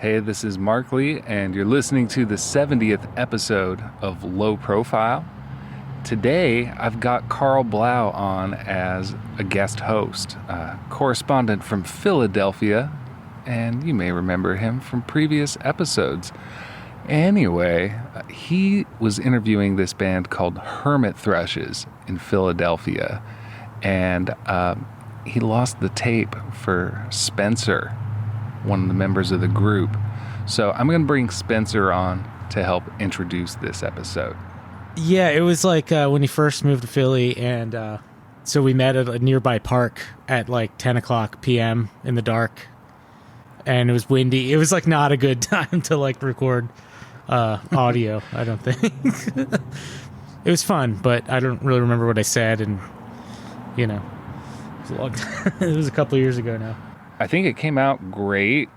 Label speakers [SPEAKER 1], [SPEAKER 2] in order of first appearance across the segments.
[SPEAKER 1] Hey, this is Markly, and you're listening to the 70th episode of Low Profile. Today, I've got Karl Blau on as a guest host, a correspondent from Philadelphia, and you may remember him from previous episodes. Anyway, he was interviewing this band called Hermit Thrushes in Philadelphia, and he lost the tape for Spencer, one of the members of the group. So I'm going to bring Spencer on to help introduce this episode.
[SPEAKER 2] Yeah, it was like when he first moved to Philly, and so we met at a nearby park at like 10 o'clock p.m. in the dark, and it was windy. It was like not a good time to like record audio, I don't think. It was fun, but I don't really remember what I said, and you know, it was a long time. It was a couple of years ago now.
[SPEAKER 1] I think it came out great,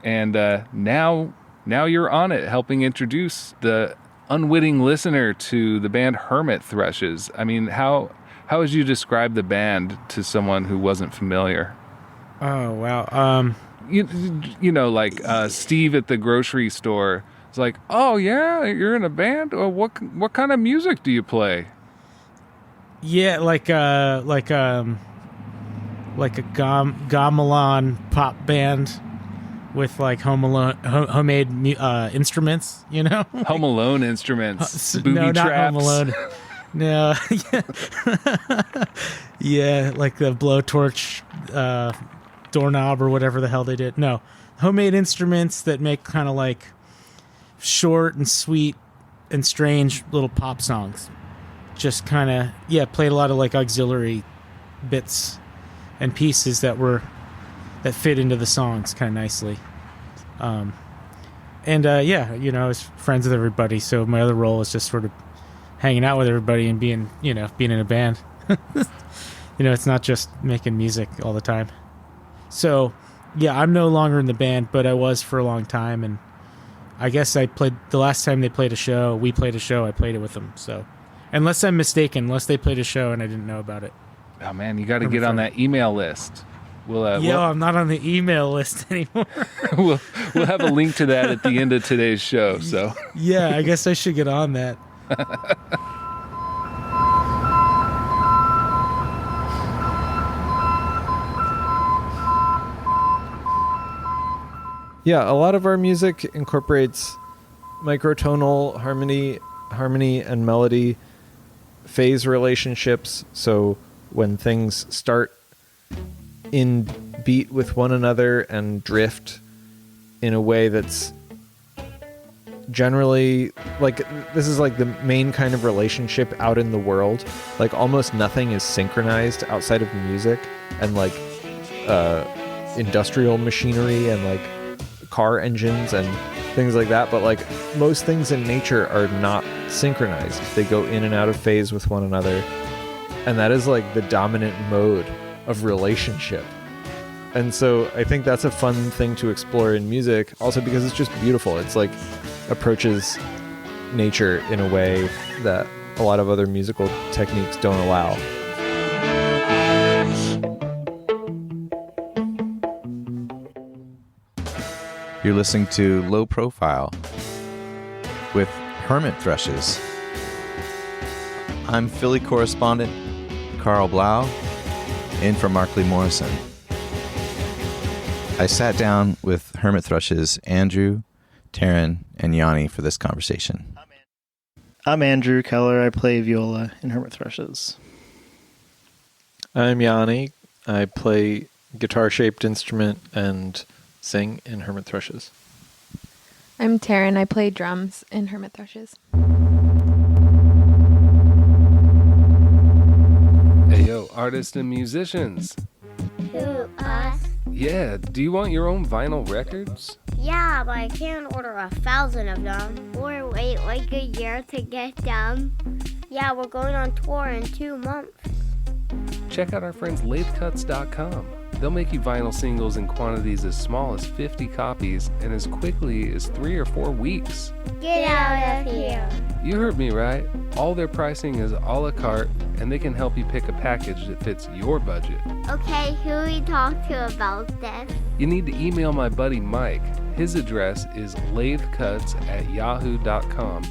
[SPEAKER 1] and now you're on it, helping introduce the unwitting listener to the band Hermit Thrushes. I mean, how would you describe the band to someone who wasn't familiar?
[SPEAKER 2] Oh, wow.
[SPEAKER 1] You know, like Steve at the grocery store. It's like, oh yeah, you're in a band? Or what kind of music do you play?
[SPEAKER 2] Yeah, like a gamelan pop band with like homemade instruments, you know?
[SPEAKER 1] Home Alone instruments, booby
[SPEAKER 2] no,
[SPEAKER 1] traps.
[SPEAKER 2] Not Home Alone. No, yeah, like the blowtorch doorknob or whatever the hell they did. No, homemade instruments that make kind of like short and sweet and strange little pop songs. Just kind of, played a lot of like auxiliary bits and pieces that fit into the songs kind of nicely. I was friends with everybody, so my other role is just sort of hanging out with everybody and being in a band. It's not just making music all the time. So, yeah, I'm no longer in the band, but I was for a long time, and I guess I played the last time we played a show, I played it with them. So, unless I'm mistaken, unless they played a show and I didn't know about it.
[SPEAKER 1] Oh man, you got to get on that email list.
[SPEAKER 2] I'm not on the email list anymore.
[SPEAKER 1] we'll have a link to that at the end of today's show. So
[SPEAKER 2] yeah, I guess I should get on that.
[SPEAKER 3] Yeah, a lot of our music incorporates microtonal harmony and melody, phase relationships. So when things start in beat with one another and drift in a way that's generally like, this is like the main kind of relationship out in the world. Like almost nothing is synchronized outside of music and like industrial machinery and like car engines and things like that, but like most things in nature are not synchronized. They go in and out of phase with one another, and that is like the dominant mode of relationship. And so I think that's a fun thing to explore in music, also because it's just beautiful. It's like approaches nature in a way that a lot of other musical techniques don't allow.
[SPEAKER 4] You're listening to Low Profile with Hermit Thrushes. I'm Philly correspondent Karl Blau, in for Markly Morrison. I sat down with Hermit Thrushes, Andrew, Taryn, and Yianni for this conversation.
[SPEAKER 5] I'm Andrew Keller. I play viola in Hermit Thrushes.
[SPEAKER 3] I'm Yianni. I play guitar-shaped instrument and sing in Hermit Thrushes.
[SPEAKER 6] I'm Taryn. I play drums in Hermit Thrushes.
[SPEAKER 1] Hey yo, artists and musicians.
[SPEAKER 7] Who, us?
[SPEAKER 1] Yeah, do you want your own vinyl records?
[SPEAKER 7] Yeah, but I can't order 1,000 of them. Or wait like a year to get them. Yeah, we're going on tour in 2 months.
[SPEAKER 1] Check out our friends lathecuts.com. They'll make you vinyl singles in quantities as small as 50 copies and as quickly as 3 or 4 weeks.
[SPEAKER 7] Get out of here.
[SPEAKER 1] You heard me right. All their pricing is a la carte, and they can help you pick a package that fits your budget.
[SPEAKER 7] Okay, who we talk to about this?
[SPEAKER 1] You need to email my buddy Mike. His address is lathecuts@yahoo.com.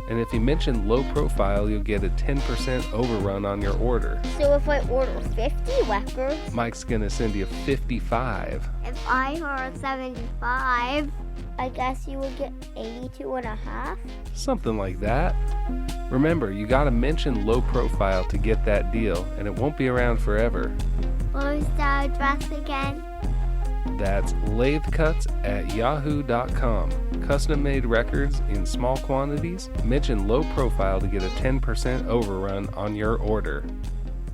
[SPEAKER 1] And if you mention low profile, you'll get a 10% overrun on your order.
[SPEAKER 7] So if I order 50 records,
[SPEAKER 1] Mike's gonna send you 55.
[SPEAKER 7] if I heard 75, I guess you would get 82 and a half.
[SPEAKER 1] Something like that. Remember, you gotta mention low profile to get that deal, and it won't be around forever.
[SPEAKER 7] What was the address again?
[SPEAKER 1] That's lathecuts@yahoo.com. Custom-made records in small quantities. Mention low profile to get a 10% overrun on your order.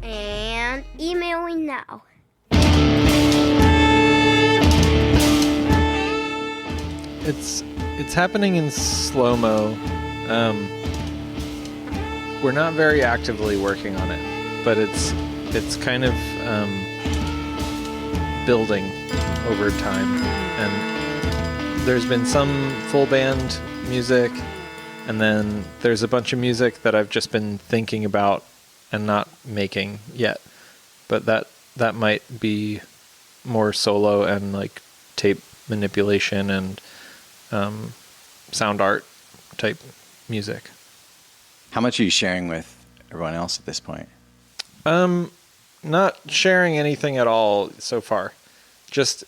[SPEAKER 7] And emailing now.
[SPEAKER 3] It's happening in slow-mo. We're not very actively working on it, but it's kind of building over time. And there's been some full band music, and then there's a bunch of music that I've just been thinking about and not making yet. But that might be more solo and like tape manipulation and sound art type music.
[SPEAKER 4] How much are you sharing with everyone else at this point?
[SPEAKER 3] Not sharing anything at all so far. Just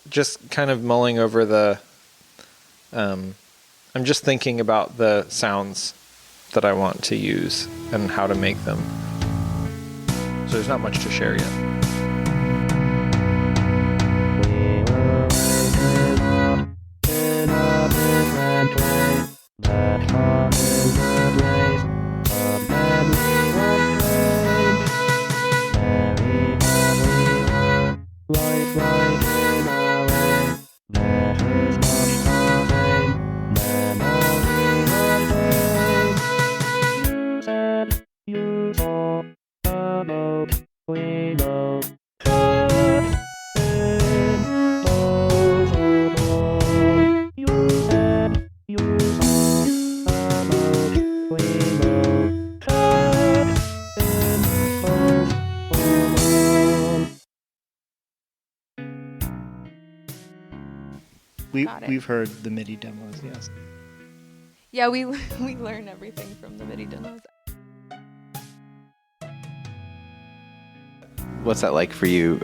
[SPEAKER 3] kind of mulling over the I'm just thinking about the sounds that I want to use and how to make them. So there's not much to share yet.
[SPEAKER 6] Got it.
[SPEAKER 5] We've heard the MIDI demos, yes.
[SPEAKER 6] Yeah, we learn everything from the MIDI demos.
[SPEAKER 4] What's that like for you,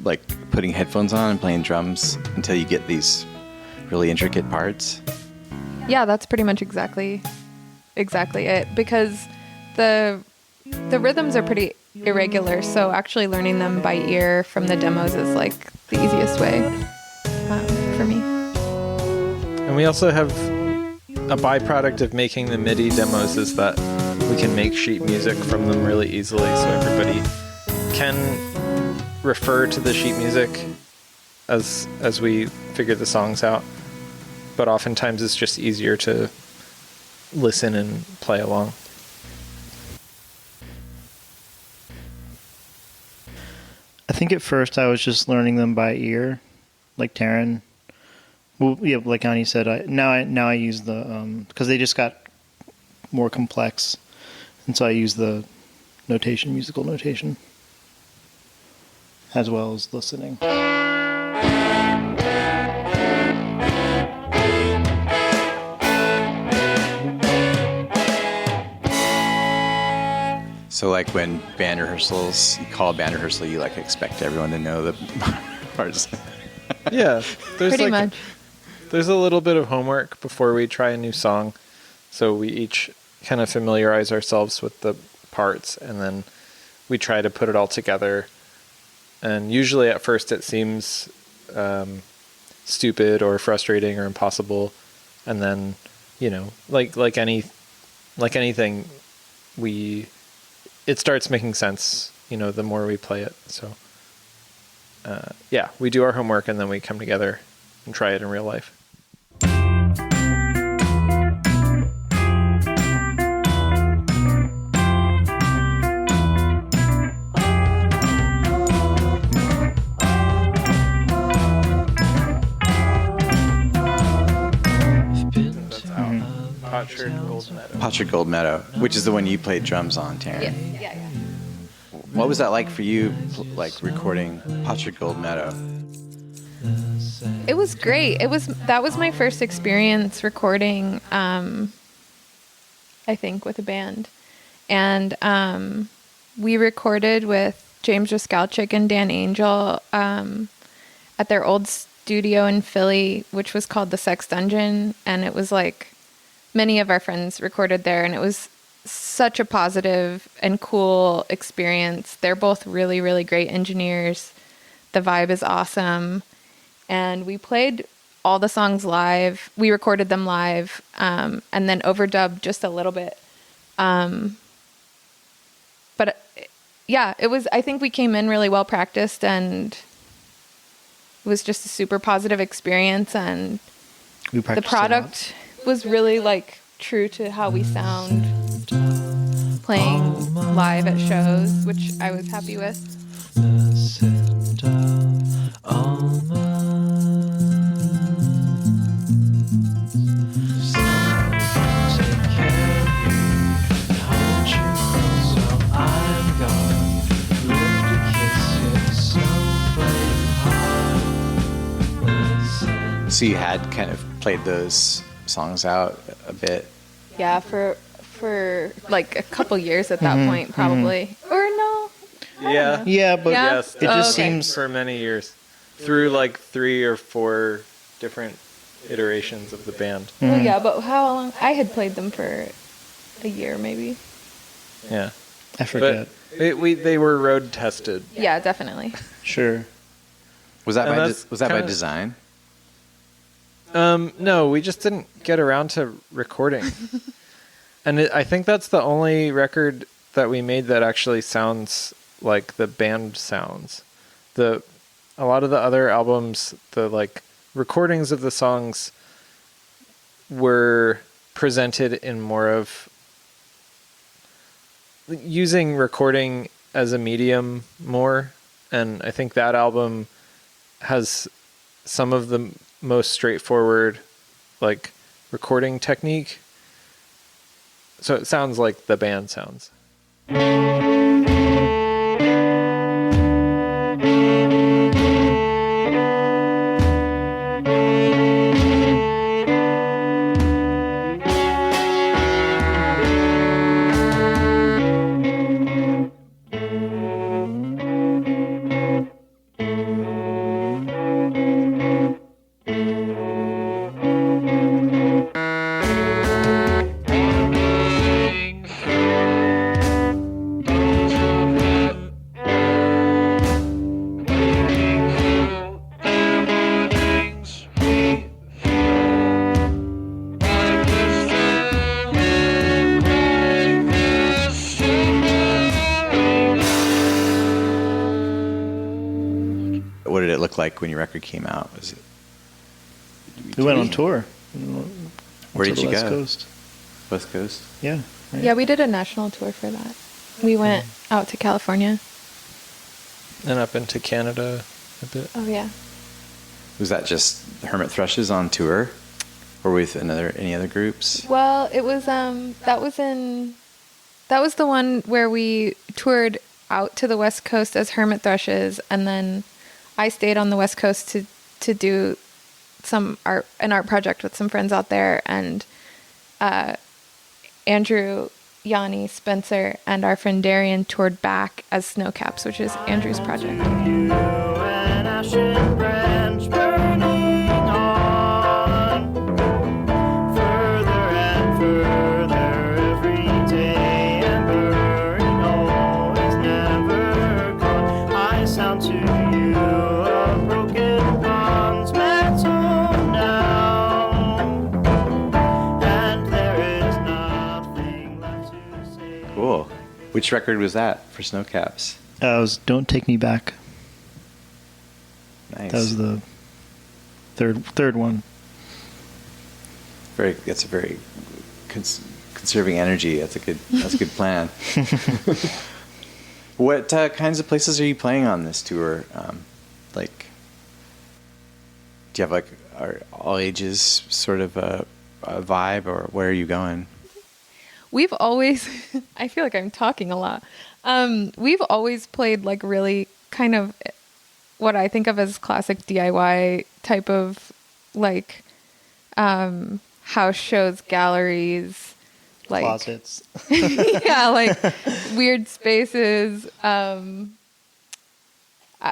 [SPEAKER 4] like putting headphones on and playing drums until you get these really intricate parts?
[SPEAKER 6] Yeah, that's pretty much exactly it, because the rhythms are pretty irregular, so actually learning them by ear from the demos is like the easiest way for me.
[SPEAKER 3] And we also have a byproduct of making the MIDI demos is that we can make sheet music from them really easily, so everybody can refer to the sheet music as we figure the songs out. But oftentimes it's just easier to listen and play along.
[SPEAKER 5] I think at first I was just learning them by ear, like Taryn. Well, yeah, like Yianni said, now I use the because they just got more complex, and so I use the musical notation, as well as listening.
[SPEAKER 4] So like when band rehearsals, you call a band rehearsal, you like expect everyone to know the parts.
[SPEAKER 3] Yeah, there's
[SPEAKER 6] Pretty much.
[SPEAKER 3] There's a little bit of homework before we try a new song, so we each kind of familiarize ourselves with the parts, and then we try to put it all together. And usually at first it seems stupid or frustrating or impossible, and then like anything, it starts making sense. The more we play it. So we do our homework and then we come together and try it in real life.
[SPEAKER 4] Potsherd Gold Meadow, which is the one you played drums on, Taryn.
[SPEAKER 6] Yeah.
[SPEAKER 4] What was that like for you, like recording Potsherd Gold Meadow?
[SPEAKER 6] It was great. That was my first experience recording, I think, with a band. And we recorded with James Raskalchik and Dan Angel at their old studio in Philly, which was called the Sex Dungeon. And it was like many of our friends recorded there, and it was such a positive and cool experience. They're both really, really great engineers. The vibe is awesome. And we played all the songs live. We recorded them live, and then overdubbed just a little bit. But yeah, I think we came in really well practiced, and it was just a super positive experience. And the product was really like true to how we sound playing live at shows, which I was happy with.
[SPEAKER 4] So you had kind of played those songs out a bit.
[SPEAKER 6] Yeah, for like a couple years at that point, probably. Or no.
[SPEAKER 3] Yeah.
[SPEAKER 5] Yeah, but
[SPEAKER 6] Yeah?
[SPEAKER 3] Yes,
[SPEAKER 5] it just seems
[SPEAKER 3] for many years, through like 3 or 4 different iterations of the band.
[SPEAKER 6] Well, yeah, but how long? I had played them for a year, maybe.
[SPEAKER 3] Yeah,
[SPEAKER 5] I forget.
[SPEAKER 3] but they were road tested.
[SPEAKER 6] Yeah, definitely.
[SPEAKER 5] Sure.
[SPEAKER 4] Was that
[SPEAKER 3] And
[SPEAKER 4] by
[SPEAKER 3] that's
[SPEAKER 4] by
[SPEAKER 3] kinda-
[SPEAKER 4] design?
[SPEAKER 3] No, we just didn't get around to recording. And I think that's the only record that we made that actually sounds like the band sounds. A lot of the other albums, the like recordings of the songs were presented in more of using recording as a medium more. And I think that album has some of the most straightforward like recording technique, so it sounds like the band sounds.
[SPEAKER 4] What did it look like when your record came out? Was it?
[SPEAKER 5] We went on tour.
[SPEAKER 4] Where did
[SPEAKER 5] to
[SPEAKER 4] you
[SPEAKER 5] the West
[SPEAKER 4] go?
[SPEAKER 5] Coast.
[SPEAKER 4] West Coast.
[SPEAKER 5] Yeah. Right.
[SPEAKER 6] Yeah, we did a national tour for that. We went out to California.
[SPEAKER 3] And up into Canada a bit.
[SPEAKER 6] Oh yeah.
[SPEAKER 4] Was that just Hermit Thrushes on tour, or with any other groups?
[SPEAKER 6] Well, it was that was the one where we toured out to the West Coast as Hermit Thrushes, and then I stayed on the West Coast to do an art project with some friends out there, and Andrew, Yianni, Spencer, and our friend Darian toured back as Snowcaps, which is Andrew's project.
[SPEAKER 4] Cool. Which record was that for Snowcaps?
[SPEAKER 5] It was Don't Take Me Back.
[SPEAKER 4] Nice.
[SPEAKER 5] That was the third one.
[SPEAKER 4] That's a very conserving energy. That's a good plan. What kinds of places are you playing on this tour? Like, do you have like all ages sort of a vibe, or where are you going?
[SPEAKER 6] We've always, I feel like I'm talking a lot. We've always played like really kind of what I think of as classic DIY type of like house shows, galleries, like
[SPEAKER 5] Closets.
[SPEAKER 6] yeah, like weird spaces.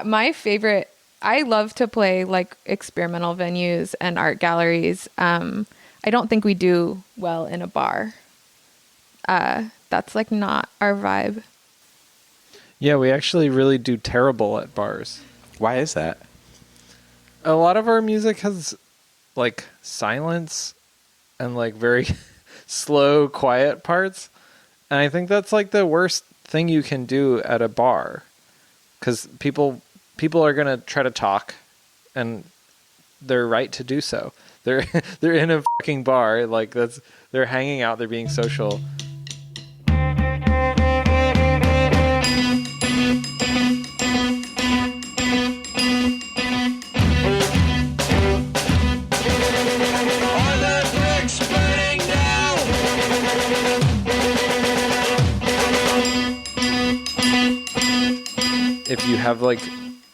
[SPEAKER 6] My favorite, I love to play like experimental venues and art galleries. I don't think we do well in a bar. That's like not our vibe.
[SPEAKER 3] Yeah, we actually really do terrible at bars.
[SPEAKER 4] Why is that?
[SPEAKER 3] A lot of our music has like silence and like very slow, quiet parts. And I think that's like the worst thing you can do at a bar. Because people are going to try to talk, and they're right to do so. They're in a fucking bar, like they're hanging out, they're being social. If you have like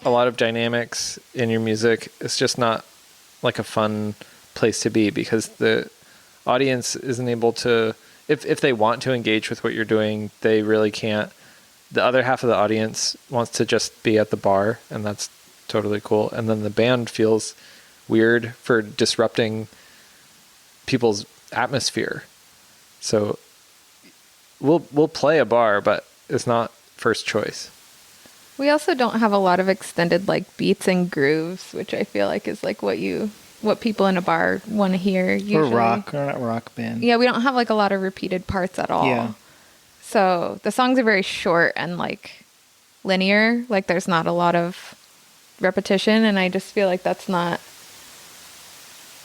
[SPEAKER 3] a lot of dynamics in your music, it's just not like a fun place to be, because the audience isn't able to, if they want to engage with what you're doing, they really can't. The other half of the audience wants to just be at the bar, and that's totally cool. And then the band feels weird for disrupting people's atmosphere. So we'll play a bar, but it's not first choice.
[SPEAKER 6] We also don't have a lot of extended like beats and grooves, which I feel like is like what people in a bar want to hear usually.
[SPEAKER 5] Or rock, or not rock band.
[SPEAKER 6] Yeah, we don't have like a lot of repeated parts at all.
[SPEAKER 5] Yeah.
[SPEAKER 6] So the songs are very short and like linear. Like there's not a lot of repetition, and I just feel like that's not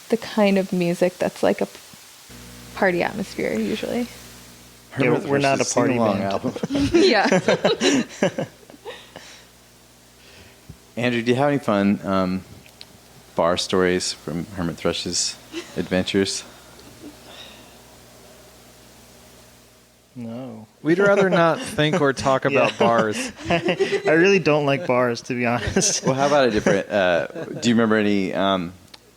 [SPEAKER 6] the kind of music that's like a party atmosphere usually.
[SPEAKER 5] Yeah, we're not a party band.
[SPEAKER 4] Album.
[SPEAKER 6] Yeah.
[SPEAKER 4] Andrew, do you have any fun bar stories from Hermit Thrushes adventures?
[SPEAKER 5] No.
[SPEAKER 3] We'd rather not think or talk about bars.
[SPEAKER 5] I really don't like bars, to be honest.
[SPEAKER 4] Well, how about a different? Do you remember any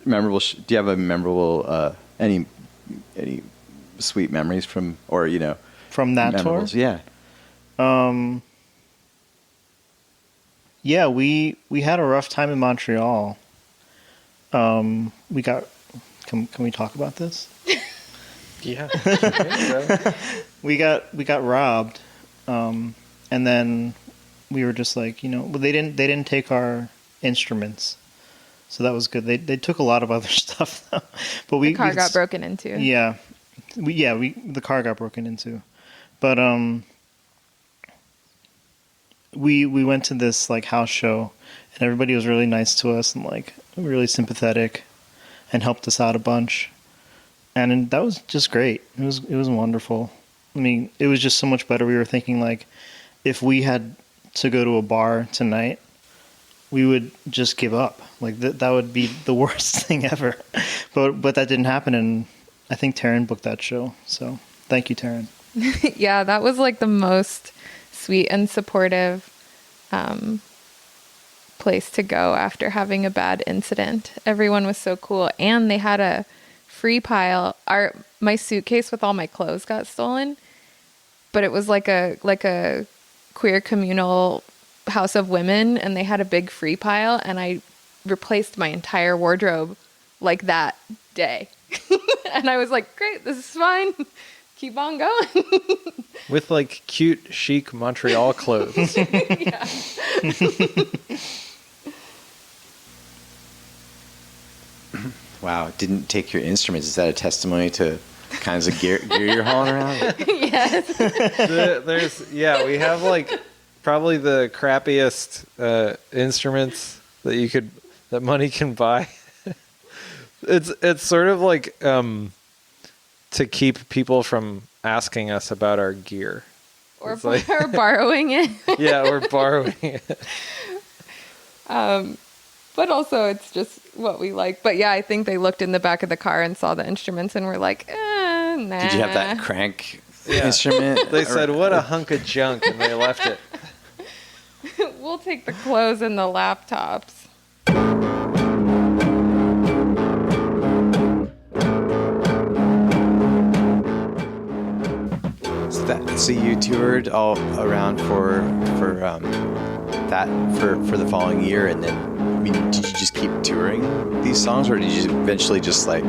[SPEAKER 4] memorable? Do you have a memorable any sweet memories from, or
[SPEAKER 5] From that tour?
[SPEAKER 4] memorables? Yeah.
[SPEAKER 5] Yeah, we had a rough time in Montreal. We got. Can we talk about this?
[SPEAKER 3] Yeah.
[SPEAKER 5] We got robbed, and then we were just like, well, they didn't take our instruments, so that was good. They took a lot of other stuff though, but
[SPEAKER 6] The car got broken into.
[SPEAKER 5] Yeah, the car got broken into, but we went to this like house show, and everybody was really nice to us and like really sympathetic, and helped us out a bunch, and that was just great. It was wonderful. I mean, it was just so much better. We were thinking like, if we had to go to a bar tonight, we would just give up. Like that would be the worst thing ever. But that didn't happen, and I think Taryn booked that show. So thank you, Taryn.
[SPEAKER 6] Yeah, that was like the most sweet and supportive place to go after having a bad incident. Everyone was so cool, and they had a free pile. My suitcase with all my clothes got stolen, but it was like a queer communal house of women, and they had a big free pile, and I replaced my entire wardrobe like that day. And I was like, great, this is fine. Keep on going.
[SPEAKER 3] With like cute, chic Montreal clothes.
[SPEAKER 6] Yeah.
[SPEAKER 4] Wow, didn't take your instruments. Is that a testimony to the kinds of gear you're hauling around?
[SPEAKER 6] Yes.
[SPEAKER 3] We have like probably the crappiest instruments that money can buy. It's sort of like to keep people from asking us about our gear.
[SPEAKER 6] Or borrowing it.
[SPEAKER 3] Yeah, we're borrowing it.
[SPEAKER 6] But also it's just what we like. But yeah, I think they looked in the back of the car and saw the instruments and were like, nah.
[SPEAKER 4] Did you have that instrument?
[SPEAKER 3] They said, what a hunk of junk, and they left it.
[SPEAKER 6] We'll We'll take the clothes and the laptops.
[SPEAKER 4] So you toured all around for the following year, and then I mean, did you just keep touring these songs, or did you eventually just like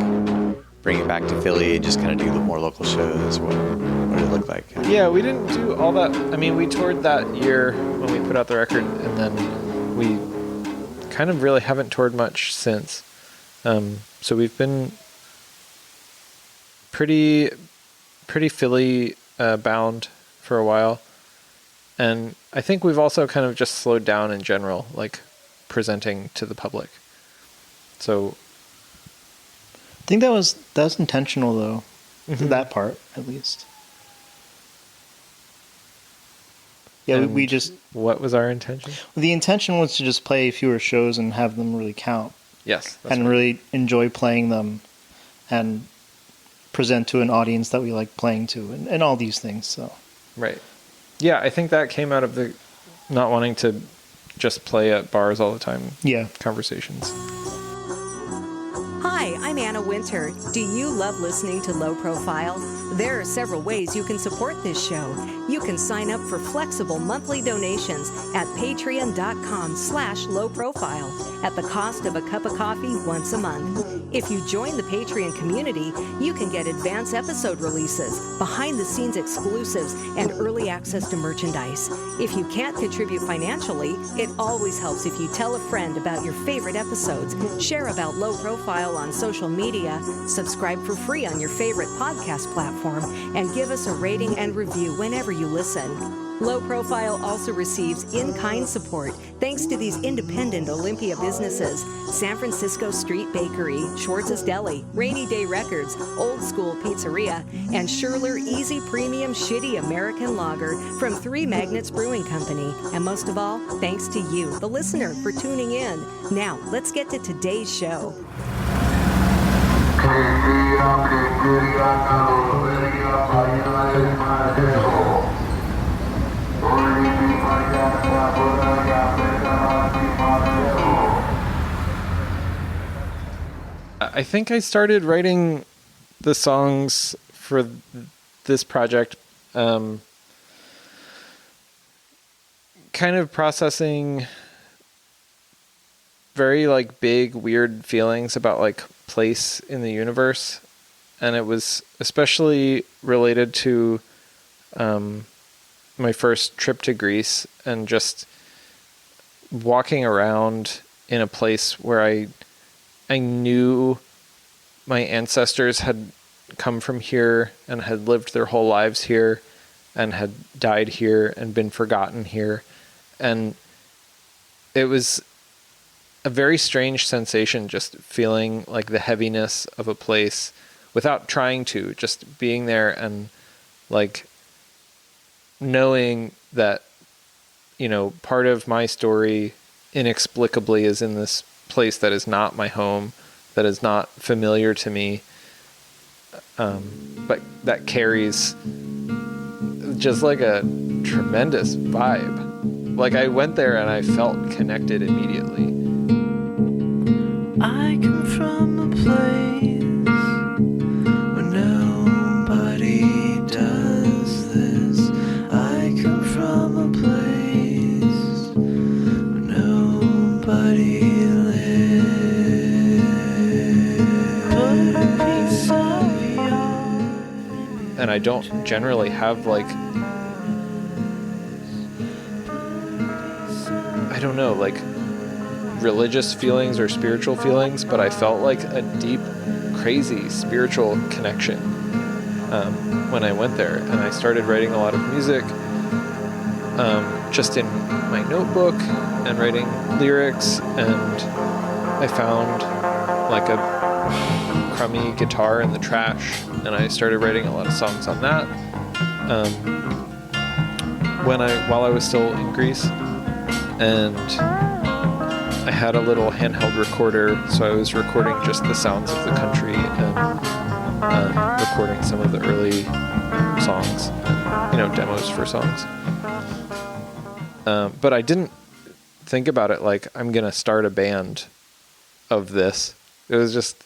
[SPEAKER 4] bring it back to Philly and just kind of do more local shows? What did it look like?
[SPEAKER 3] Yeah, we didn't do all that. I mean, we toured that year when we put out the record, and then we kind of really haven't toured much since. So we've been pretty Philly bound for a while, and I think we've also kind of just slowed down in general, like presenting to the public. So
[SPEAKER 5] I think that was intentional though. Mm-hmm. That part at least. Yeah, we just...
[SPEAKER 3] What was our intention?
[SPEAKER 5] The intention was to just play fewer shows and have them really count.
[SPEAKER 3] Yes.
[SPEAKER 5] And right. Really enjoy playing them and present to an audience that we like playing to and all these things. So.
[SPEAKER 3] Right. Yeah, I think that came out of the not wanting to just play at bars all the time.
[SPEAKER 5] Yeah.
[SPEAKER 3] Conversations.
[SPEAKER 8] Hi, I'm Anna Winter. Do you love listening to Low Profile? There are several ways you can support this show. You can sign up for flexible monthly donations at patreon.com/lowprofile at the cost of a cup of coffee once a month. If you join the Patreon community, you can get advance episode releases, behind-the-scenes exclusives, and early access to merchandise. If you can't contribute financially, it always helps if you tell a friend about your favorite episodes, share about Low Profile on social media, subscribe for free on your favorite podcast platform, and give us a rating and review whenever you listen. Low Profile also receives in-kind support thanks to these independent Olympia businesses: San Francisco Street Bakery, Schwartz's Deli, Rainy Day Records, Old School Pizzeria, and Schurler Easy Premium Shitty American Lager from Three Magnets Brewing Company. And most of all, thanks to you, the listener, for tuning in. Now, let's get to today's show.
[SPEAKER 3] I think I started writing the songs for this project, kind of processing very like big, weird feelings about like place in the universe. And it was especially related to my first trip to Greece and just walking around in a place where I knew my ancestors had come from here and had lived their whole lives here and had died here and been forgotten here. And it was a very strange sensation, just feeling like the heaviness of a place without trying to, just being there and like knowing that, you know, part of my story inexplicably is in this place that is not my home, that is not familiar to me, but that carries just like a tremendous vibe. Like I went there and I felt connected immediately.
[SPEAKER 9] I come from a place where nobody does this. I come from a place where nobody lives.
[SPEAKER 3] And I don't generally have like, I don't know, like religious feelings or spiritual feelings, but I felt like a deep, crazy spiritual connection when I went there. And I started writing a lot of music just in my notebook and writing lyrics, and I found like a crummy guitar in the trash, and I started writing a lot of songs on that while I was still in Greece. And I had a little handheld recorder, so I was recording just the sounds of the country and recording some of the early songs, you know, demos for songs. But I didn't think about it like I'm going to start a band of this. It was just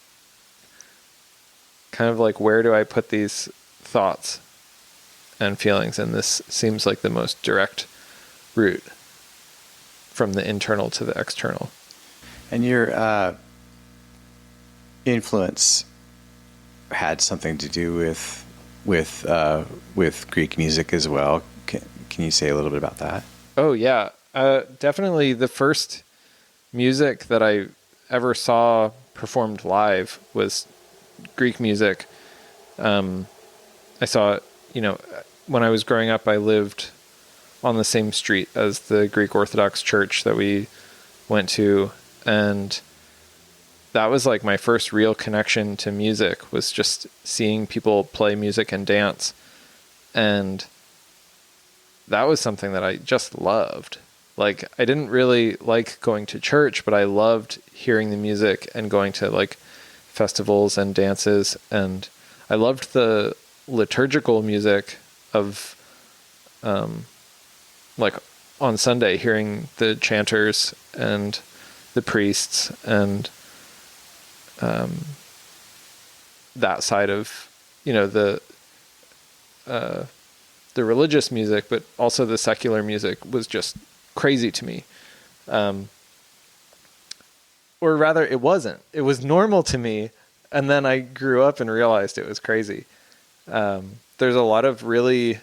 [SPEAKER 3] kind of like, where do I put these thoughts and feelings? And this seems like the most direct route from the internal to the external.
[SPEAKER 4] And your influence had something to do with Greek music as well. Can you say a little bit about that?
[SPEAKER 3] Oh yeah, definitely. The first music that I ever saw performed live was Greek music. I saw it, when I was growing up, I lived on the same street as the Greek Orthodox church that we went to. And that was like my first real connection to music, was just seeing people play music and dance. And that was something that I just loved. Like, I didn't really like going to church, but I loved hearing the music and going to like festivals and dances. And I loved the liturgical music of, like on Sunday, hearing the chanters and the priests and that side of, the religious music, but also the secular music was just crazy to me. Or rather, it wasn't. It was normal to me, and then I grew up and realized it was crazy. There's a lot of really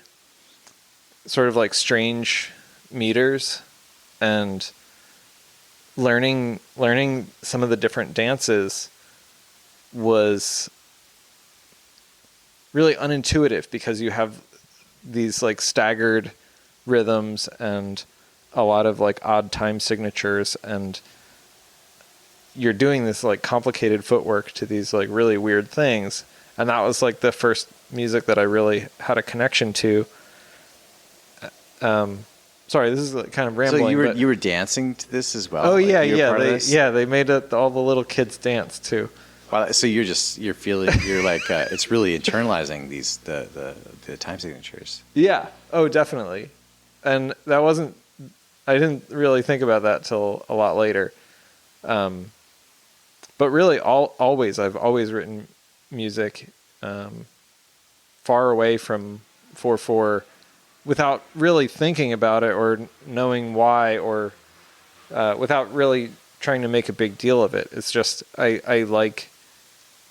[SPEAKER 3] sort of like strange meters, and learning some of the different dances was really unintuitive, because you have these like staggered rhythms and a lot of like odd time signatures, and you're doing this like complicated footwork to these like really weird things. And that was like the first music that I really had a connection to. Sorry, this is like kind of rambling.
[SPEAKER 4] So you were dancing to this as well?
[SPEAKER 3] Oh yeah,
[SPEAKER 4] like
[SPEAKER 3] yeah. They made all the little kids dance too.
[SPEAKER 4] Wow, so you're like it's really internalizing these the time signatures.
[SPEAKER 3] Yeah. Oh, definitely. And that wasn't. I didn't really think about that till a lot later. But really, I've always written music far away from 4/4, without really thinking about it or knowing why, or without really trying to make a big deal of it. It's just I like,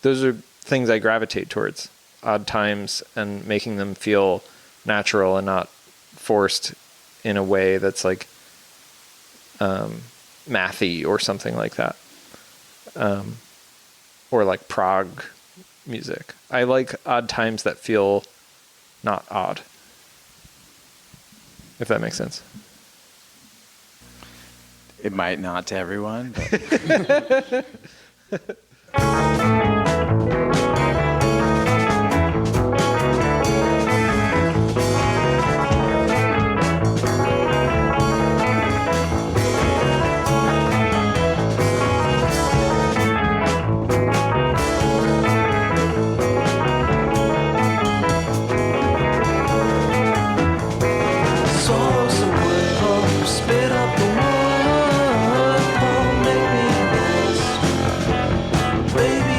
[SPEAKER 3] those are things I gravitate towards, odd times and making them feel natural and not forced in a way that's like mathy or something like that. Or like prog music. I like odd times that feel not odd, if that makes sense.
[SPEAKER 4] It might not to everyone, but
[SPEAKER 9] Swallow some wood pulp, spit up the wood pulp, make me this. Baby,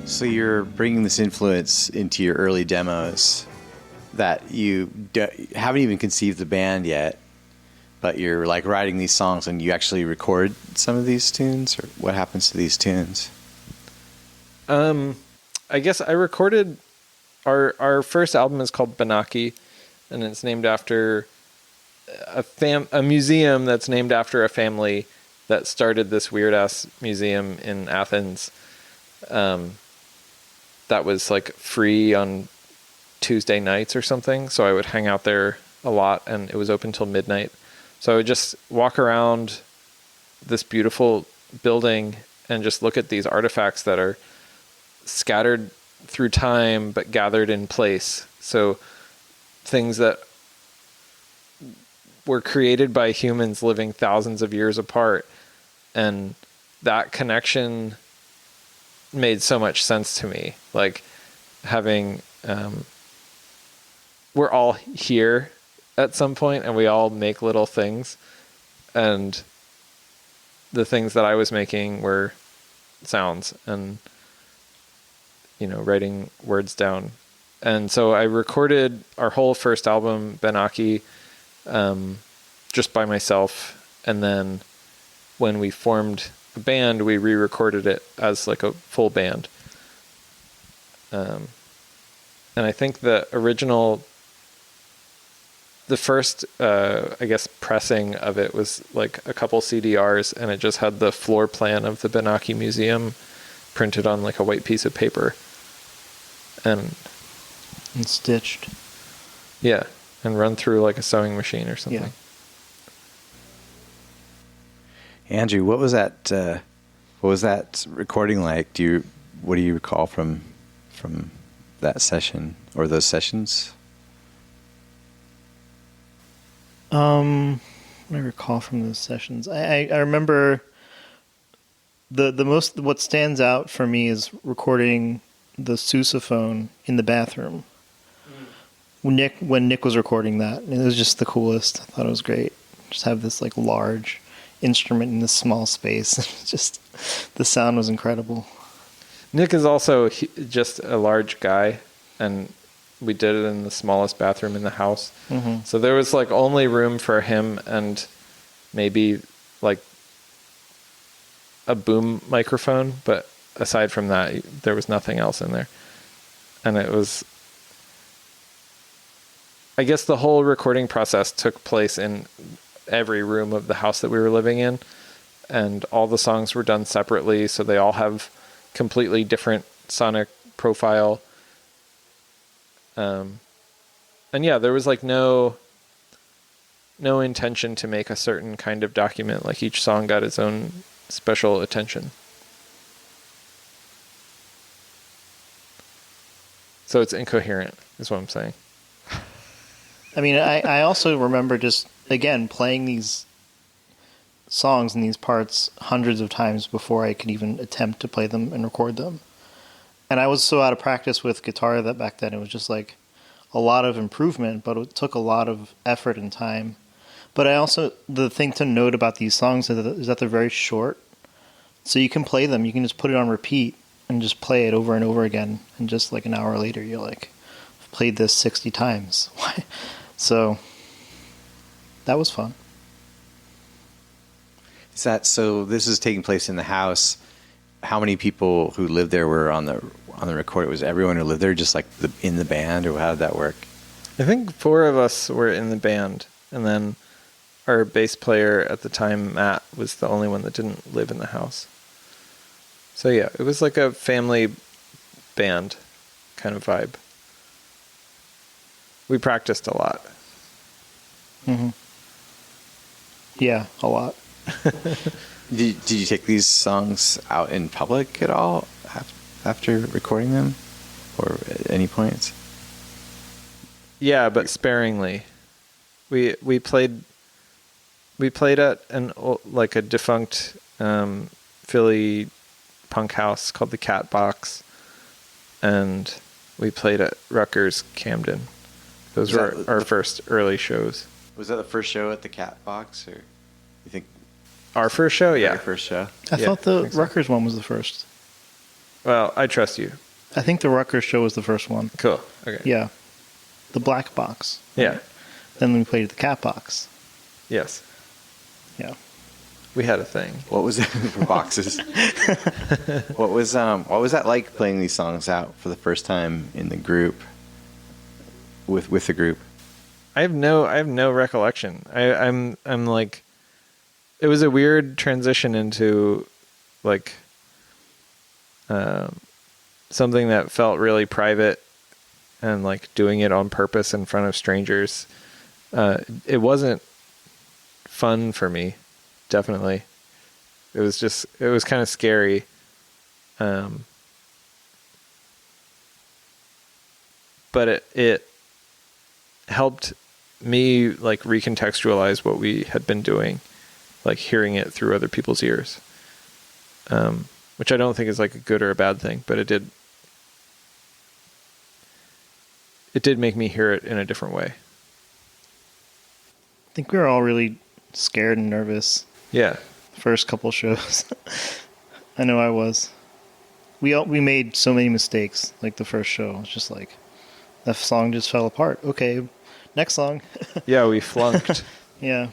[SPEAKER 4] So you're bringing this influence into your early demos that you haven't even conceived the band yet, but you're like writing these songs and you actually record some of these tunes, or what happens to these tunes?
[SPEAKER 3] I guess I recorded our first album is called Benaki, and it's named after a museum that's named after a family that started this weird ass museum in Athens. That was like free on Tuesday nights or something. So I would hang out there a lot, and it was open till midnight. So I would just walk around this beautiful building and just look at these artifacts that are scattered through time, but gathered in place. So things that were created by humans living thousands of years apart. And that connection made so much sense to me. Like having, we're all here at some point and we all make little things. And the things that I was making were sounds and, writing words down. And so I recorded our whole first album, Benaki, just by myself. And then when we formed a band, we re-recorded it as like a full band. And I think the first, pressing of it was like a couple CDRs, and it just had the floor plan of the Benaki Museum printed on like a white piece of paper. And
[SPEAKER 5] stitched.
[SPEAKER 3] Yeah, and run through like a sewing machine or something.
[SPEAKER 5] Yeah.
[SPEAKER 4] Andrew, what was that recording like? What do you recall from that session or those sessions?
[SPEAKER 5] What I recall from those sessions, I remember what stands out for me is recording the sousaphone in the bathroom. When Nick was recording that, and it was just the coolest. I thought it was great. Just have this like large instrument in this small space. Just the sound was incredible.
[SPEAKER 3] Nick is also just a large guy, and we did it in the smallest bathroom in the house. Mm-hmm. So there was like only room for him and maybe like a boom microphone, but aside from that, there was nothing else in there. And it was, I guess the whole recording process took place in every room of the house that we were living in, and all the songs were done separately, so they all have completely different sonic profile. And yeah, there was like no intention to make a certain kind of document. Like each song got its own special attention. So it's incoherent, is what I'm saying.
[SPEAKER 5] I mean, I also remember just, again, playing these songs and these parts hundreds of times before I could even attempt to play them and record them. And I was so out of practice with guitar that back then it was just like a lot of improvement, but it took a lot of effort and time. But the thing to note about these songs is that they're very short. So you can play them, you can just put it on repeat and just play it over and over again. And just like an hour later, you're like, I've played this 60 times. So that was fun.
[SPEAKER 4] So this is taking place in the house. How many people who lived there were on the record? Was everyone who lived there just like in the band, or how did that work?
[SPEAKER 3] I think 4 of us were in the band, and then our bass player at the time, Matt, was the only one that didn't live in the house. So yeah, it was like a family band kind of vibe. We practiced a lot.
[SPEAKER 5] Mm-hmm. Yeah, a lot.
[SPEAKER 4] Did you take these songs out in public at all after recording them, or at any point?
[SPEAKER 3] Yeah, but sparingly. We played at a defunct Philly punk house called the Cat Box, and we played at Rutgers Camden. Those were our first early shows.
[SPEAKER 4] Was that the first show at the Cat Box, or you think
[SPEAKER 3] our first show? Yeah,
[SPEAKER 4] our first show.
[SPEAKER 5] I thought the Rutgers one was the first.
[SPEAKER 3] Well, I trust you.
[SPEAKER 5] I think the Rutgers show was the first one.
[SPEAKER 3] Cool. Okay.
[SPEAKER 5] Yeah. The black box.
[SPEAKER 3] Yeah.
[SPEAKER 5] Then we played the cat box.
[SPEAKER 3] Yes.
[SPEAKER 5] Yeah.
[SPEAKER 3] We had a thing.
[SPEAKER 4] What was it for boxes? What was that like playing these songs out for the first time in the group with the group?
[SPEAKER 3] I have no recollection. I'm like, it was a weird transition into like something that felt really private and like doing it on purpose in front of strangers. It wasn't fun for me, definitely. It was kind of scary. But it helped me like recontextualize what we had been doing, like hearing it through other people's ears, which I don't think is like a good or a bad thing, but it did make me hear it in a different way.
[SPEAKER 5] I think we were all really scared and nervous.
[SPEAKER 3] Yeah.
[SPEAKER 5] First couple shows. I know I was. We made so many mistakes, like the first show. It's just like, the song just fell apart. Okay, next song.
[SPEAKER 3] Yeah, we flunked.
[SPEAKER 5] Yeah.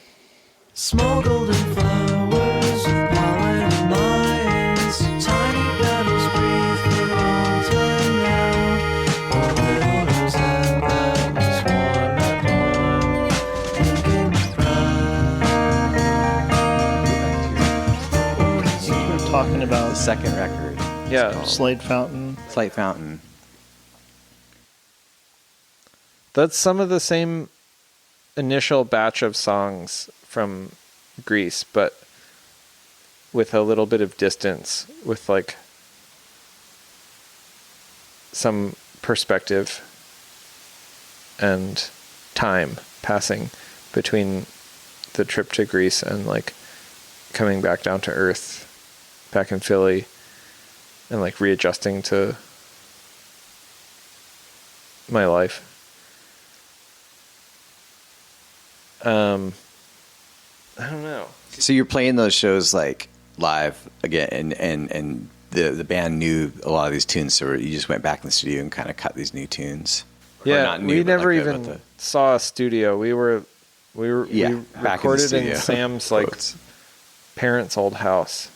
[SPEAKER 9] Small golden flowers with pollen in minds. Tiny petals breathe for all time now. All the odors and gladness warm and warm. Making me proud.
[SPEAKER 5] I think we were talking
[SPEAKER 4] The
[SPEAKER 5] about
[SPEAKER 4] second record.
[SPEAKER 3] Yeah.
[SPEAKER 5] Slate Fountain.
[SPEAKER 4] Slight Fountain.
[SPEAKER 3] That's some of the same initial batch of songs from Greece, but with a little bit of distance, with like some perspective and time passing between the trip to Greece and like coming back down to earth back in Philly and like readjusting to my life. I don't know.
[SPEAKER 4] So you're playing those shows like live again, and the band knew a lot of these tunes, so you just went back in the studio and kind of cut these new tunes. Or
[SPEAKER 3] Yeah,
[SPEAKER 4] not new,
[SPEAKER 3] we
[SPEAKER 4] but
[SPEAKER 3] never
[SPEAKER 4] like
[SPEAKER 3] even saw a studio. We
[SPEAKER 4] back in the
[SPEAKER 3] recorded in
[SPEAKER 4] studio.
[SPEAKER 3] Sam's like
[SPEAKER 4] Quotes.
[SPEAKER 3] parents' old house,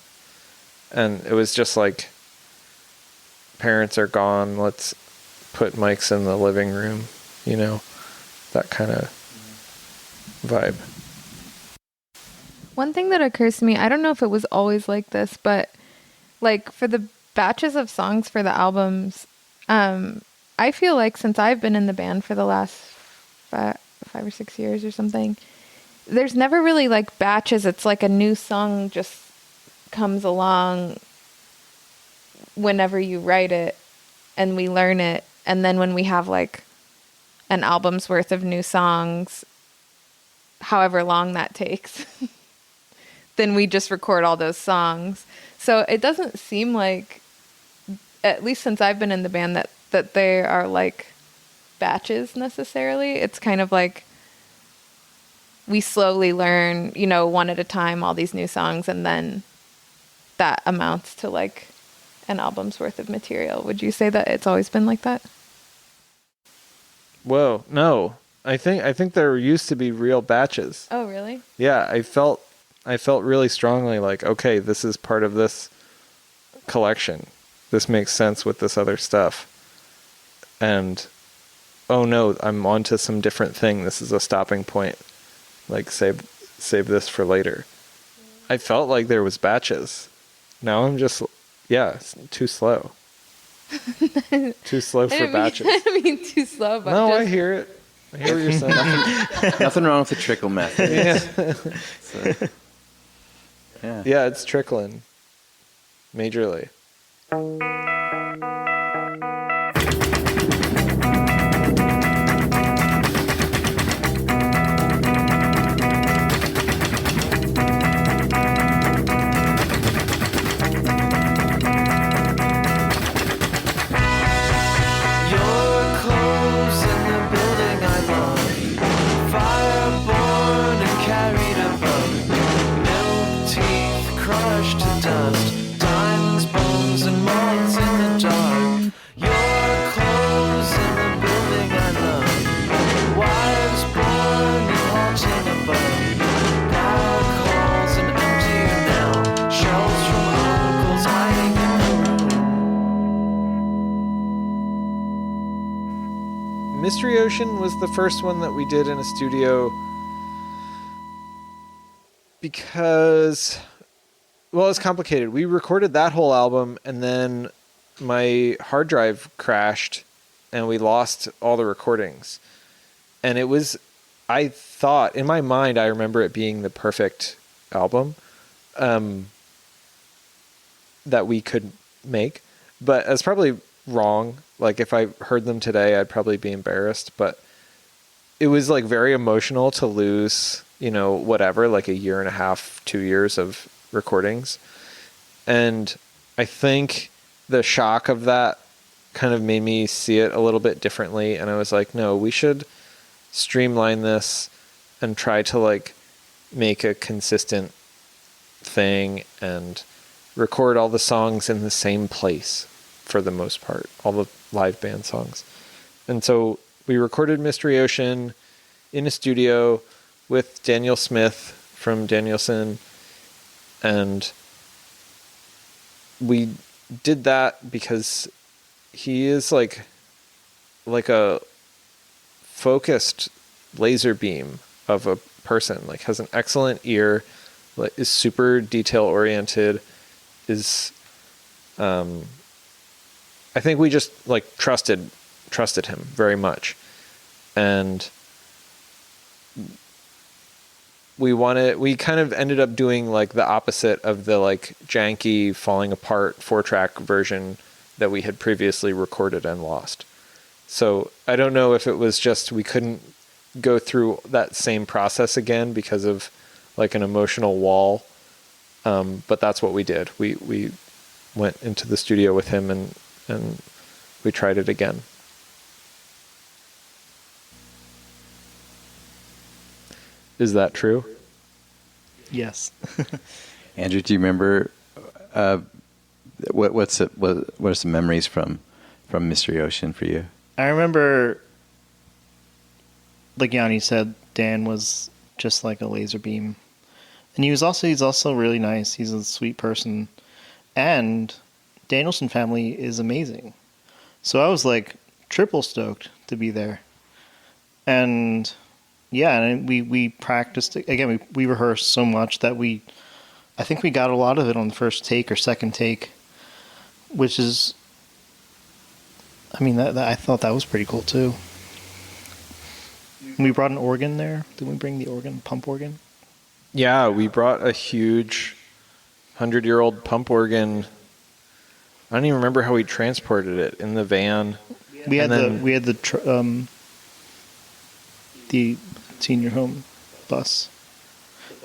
[SPEAKER 3] and it was just like, parents are gone, let's put mics in the living room, you know, that kind of vibe.
[SPEAKER 6] One thing that occurs to me, I don't know if it was always like this, but like for the batches of songs for the albums, I feel like since I've been in the band for the last 5 or 6 years or something, there's never really like batches. It's like a new song just comes along whenever you write it and we learn it. And then when we have like an album's worth of new songs, however long that takes, then we just record all those songs. So it doesn't seem like, at least since I've been in the band, that they are like batches necessarily. It's kind of like we slowly learn, you know, one at a time, all these new songs, and then that amounts to like an album's worth of material. Would you say that it's always been like that?
[SPEAKER 3] Whoa, no. I think there used to be real batches.
[SPEAKER 6] Oh, really?
[SPEAKER 3] Yeah, I felt really strongly like, okay, this is part of this collection. This makes sense with this other stuff. And oh no, I'm onto some different thing. This is a stopping point. Like save this for later. I felt like there was batches. Now I'm just, it's too slow. Too slow for batches.
[SPEAKER 6] I didn't mean too slow, but
[SPEAKER 3] no,
[SPEAKER 6] just...
[SPEAKER 3] I hear it. I hear what you're saying.
[SPEAKER 4] Nothing wrong with the trickle method.
[SPEAKER 3] Yeah. Yeah, it's trickling. Majorly.
[SPEAKER 9] Crushed to dust, diamonds, bones, and molten
[SPEAKER 3] Mystery Ocean was the first one that we did in a studio because, well, it's complicated. We recorded that whole album, and then my hard drive crashed, and we lost all the recordings. And it was, I thought, in my mind, I remember it being the perfect album that we could make. But that's probably wrong. Like, if I heard them today, I'd probably be embarrassed. But it was, like, very emotional to lose, you know, whatever, like a year and a half, 2 years of recordings. And I think the shock of that kind of made me see it a little bit differently. And I was like, no, we should streamline this and try to, like, make a consistent thing and record all the songs in the same place for the most part, all the live band songs. And so we recorded Mystery Ocean in a studio with Daniel Smith from Danielson, and we did that because he is like a focused laser beam of a person, like has an excellent ear, like is super detail oriented, is I think we just like trusted him very much. And we kind of ended up doing like the opposite of the like janky falling apart 4-track version that we had previously recorded and lost. So I don't know if it was just we couldn't go through that same process again because of like an emotional wall. But that's what we did. We went into the studio with him and we tried it again. Is that true?
[SPEAKER 5] Yes.
[SPEAKER 4] Andrew, do you remember what are some memories from Mystery Ocean for you?
[SPEAKER 5] I remember, like Yianni said, Dan was just like a laser beam. And he's also really nice. He's a sweet person. And Danielson family is amazing. So I was like triple stoked to be there. And yeah, and we practiced again. We rehearsed so much that I think we got a lot of it on the first take or second take, which is, I mean, that I thought that was pretty cool too. We brought an organ there. Did we bring the organ, pump organ?
[SPEAKER 3] Yeah, we brought a huge 100-year-old pump organ. I don't even remember how we transported it in the van.
[SPEAKER 5] We had the senior home bus.